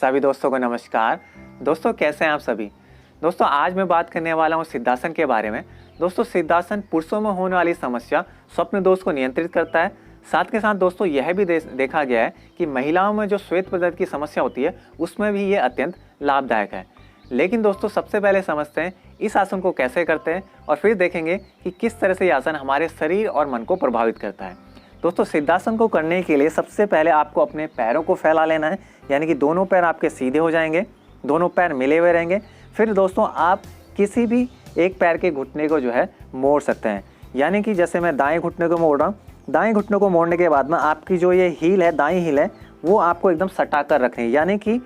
सभी दोस्तों को नमस्कार। दोस्तों कैसे हैं आप सभी। दोस्तों आज मैं बात करने वाला हूं सिद्धासन के बारे में। दोस्तों सिद्धासन पुरुषों में होने वाली समस्या स्वप्न दोष को नियंत्रित करता है। साथ के साथ दोस्तों यह भी देखा गया है कि महिलाओं में जो श्वेत पदार्थ की समस्या होती है उसमें भी ये अत्यंत लाभदायक है। लेकिन दोस्तों सबसे पहले समझते हैं इस आसन को कैसे करते हैं और फिर देखेंगे कि किस तरह से ये आसन हमारे शरीर और मन को प्रभावित करता है। दोस्तों सिद्धासन को करने के लिए सबसे पहले आपको अपने पैरों को फैला लेना है, यानी कि दोनों पैर आपके सीधे हो जाएंगे, दोनों पैर मिले हुए रहेंगे। फिर दोस्तों आप किसी भी एक पैर के घुटने को जो है मोड़ सकते हैं, यानी कि जैसे मैं दाएं घुटने को मोड़ रहा हूँ। दाएं घुटने को मोड़ने के बाद में आपकी जो ये हील है, दाईं हील है, वो आपको एकदम सटा कर रखनी है, यानी कि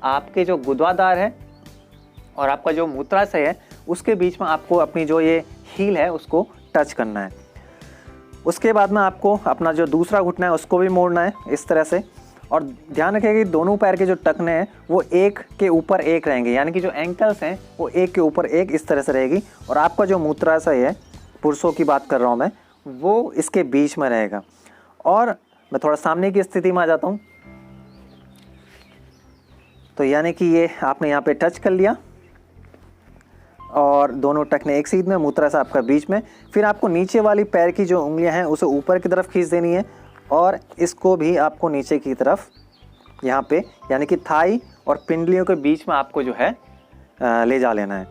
आपके जो गुदाद्वार है और आपका जो मूत्राशय है उसके बीच में आपको अपनी जो ये हील है उसको टच करना है। उसके बाद में आपको अपना जो दूसरा घुटना है उसको भी मोड़ना है इस तरह से। और ध्यान रखिए कि दोनों पैर के जो टखने हैं वो एक के ऊपर एक रहेंगे, यानी कि जो एंकल्स हैं वो एक के ऊपर एक इस तरह से रहेगी। और आपका जो मूत्राशय है, पुरुषों की बात कर रहा हूँ मैं, वो इसके बीच में रहेगा। और मैं थोड़ा सामने की स्थिति में आ जाता हूँ, तो यानी कि ये आपने यहाँ पे टच कर लिया और दोनों टखने एक सीध में, मूत्राशय आपका बीच में। फिर आपको नीचे वाली पैर की जो उंगलियां हैं उसे ऊपर की तरफ खींच देनी है और इसको भी आपको नीचे की तरफ यहाँ पे, यानी कि थाई और पिंडलियों के बीच में आपको जो है ले जा लेना है।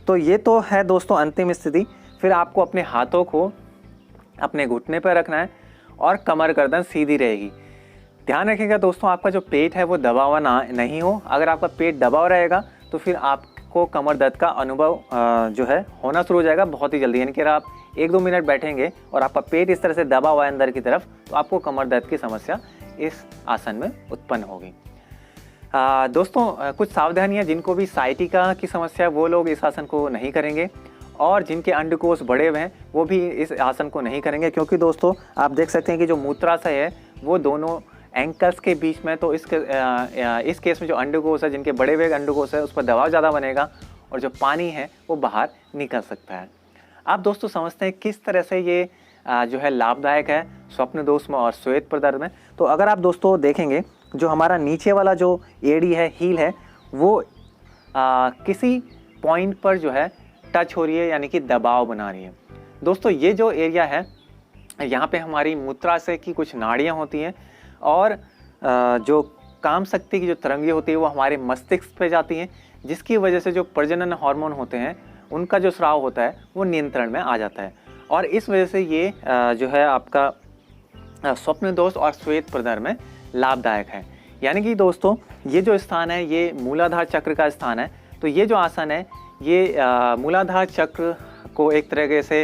तो ये तो है दोस्तों अंतिम स्थिति। फिर आपको अपने हाथों को अपने घुटने पर रखना है और कमर गर्दन सीधी रहेगी। ध्यान रखिएगा दोस्तों आपका जो पेट है वो दबा हुआ नहीं हो। अगर आपका पेट दबा हुआ रहेगा तो फिर आपको कमर दर्द का अनुभव जो है होना शुरू हो जाएगा बहुत ही जल्दी। यानी कि अगर आप 1-2 मिनट बैठेंगे और आपका पेट इस तरह से दबा हुआ है अंदर की तरफ, तो आपको कमर दर्द की समस्या इस आसन में उत्पन्न होगी। दोस्तों कुछ सावधानियां, जिनको भी साइटिका की समस्या है वो लोग इस आसन को नहीं करेंगे, और जिनके अंडकोश बड़े हुए हैं वो भी इस आसन को नहीं करेंगे, क्योंकि दोस्तों आप देख सकते हैं कि जो मूत्राशय है वो दोनों एंकल्स के बीच में, तो इस केस में जो अंडकोश है, जिनके बड़े हुए अंडकोश है, उस पर दबाव ज़्यादा बनेगा और जो पानी है वो बाहर निकल सकता है। आप दोस्तों समझते हैं किस तरह से ये जो है लाभदायक है स्वप्न दोष में और श्वेत पदार्थ में। तो अगर आप दोस्तों देखेंगे जो हमारा नीचे वाला जो एड़ी है, हील है, वो किसी पॉइंट पर जो है टच हो रही है, यानी कि दबाव बना रही है। दोस्तों ये जो एरिया है, यहाँ पे हमारी मूत्राशय की कुछ नाड़ियाँ होती हैं और जो काम शक्ति की जो तरंगें होती है वो हमारे मस्तिष्क पे जाती हैं, जिसकी वजह से जो प्रजनन हार्मोन होते हैं उनका जो स्राव होता है वो नियंत्रण में आ जाता है। और इस वजह से ये जो है आपका स्वप्न दोष और श्वेत प्रदर में लाभदायक है। यानी कि दोस्तों ये जो स्थान है ये मूलाधार चक्र का स्थान है। तो ये जो आसन है ये मूलाधार चक्र को एक तरीके से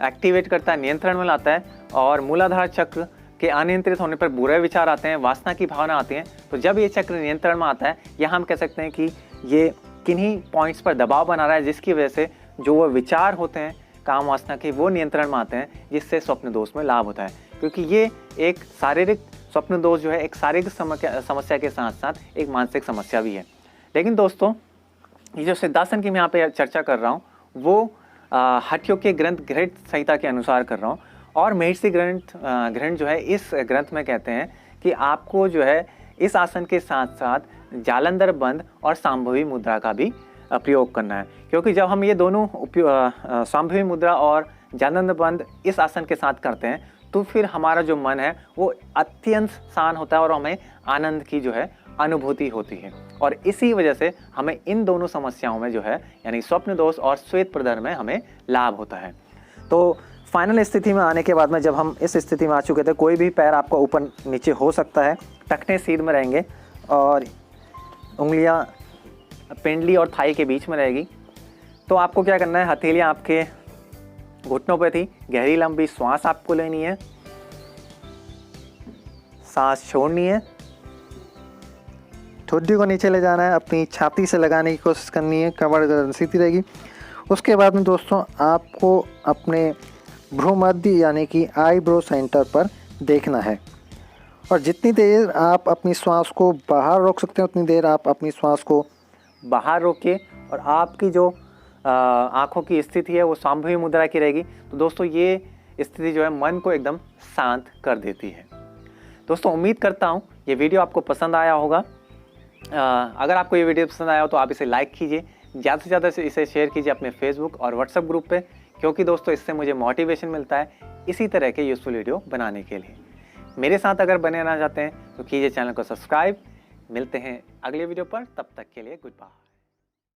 एक्टिवेट करता है, नियंत्रण में लाता है। और मूलाधार चक्र के अनियंत्रित होने पर बुरे विचार आते हैं, वासना की भावना आती है। तो जब ये चक्र नियंत्रण में आता है, यहाँ हम कह सकते हैं कि ये किन्हीं पॉइंट्स पर दबाव बना रहा है, जिसकी वजह से जो वो विचार होते हैं काम वासना के वो नियंत्रण में आते हैं, जिससे स्वप्न दोष में लाभ होता है। क्योंकि ये एक शारीरिक स्वप्न दोष जो है एक शारीरिक समस्या के साथ साथ एक मानसिक समस्या भी है। लेकिन दोस्तों ये जो सिद्धासन की मैं यहाँ पे चर्चा कर रहा हूँ वो हठयोग के ग्रंथ घृत संहिता के अनुसार कर रहा हूँ। और महर्षि ग्रंथ जो है इस ग्रंथ में कहते हैं कि आपको जो है इस आसन के साथ साथ जालंधर बंद और सांभवी मुद्रा का भी प्रयोग करना है। क्योंकि जब हम ये दोनों सांभवी मुद्रा और जालंधर बंद इस आसन के साथ करते हैं तो फिर हमारा जो मन है वो अत्यंत शांत होता है और हमें आनंद की जो है अनुभूति होती है। और इसी वजह से हमें इन दोनों समस्याओं में जो है यानी स्वप्न दोष और श्वेत प्रदर में हमें लाभ होता है। तो फाइनल स्थिति में आने के बाद में जब हम इस स्थिति में आ चुके थे, कोई भी पैर आपका ऊपर नीचे हो सकता है, टखने सीध में रहेंगे और उंगलियां पिंडली और थाई के बीच में रहेगी। तो आपको क्या करना है, हथेलियां आपके घुटनों पे थी, गहरी लंबी श्वास आपको लेनी है, सांस छोड़नी है, ठुड्डी को नीचे ले जाना है, अपनी छाती से लगाने की कोशिश करनी है, कमर गर्दन सीधी रहेगी। उसके बाद में दोस्तों आपको अपने भ्रूमध्य यानी कि आईब्रो सेंटर पर देखना है और जितनी देर आप अपनी श्वास को बाहर रोक सकते हैं उतनी देर आप अपनी श्वास को बाहर रोकिए और आपकी जो आँखों की स्थिति है वो सांभवी मुद्रा की रहेगी। तो दोस्तों ये स्थिति जो है मन को एकदम शांत कर देती है। दोस्तों उम्मीद करता हूँ ये वीडियो आपको पसंद आया होगा। अगर आपको ये वीडियो पसंद आया हो तो आप इसे लाइक कीजिए, ज़्यादा से ज़्यादा इसे शेयर कीजिए अपने फेसबुक और व्हाट्सएप ग्रुप पे, क्योंकि दोस्तों इससे मुझे मोटिवेशन मिलता है इसी तरह के यूज़फुल वीडियो बनाने के लिए। मेरे साथ अगर बने रहना चाहते हैं तो कीजिए चैनल को सब्सक्राइब। मिलते हैं अगले वीडियो पर, तब तक के लिए गुड बाय।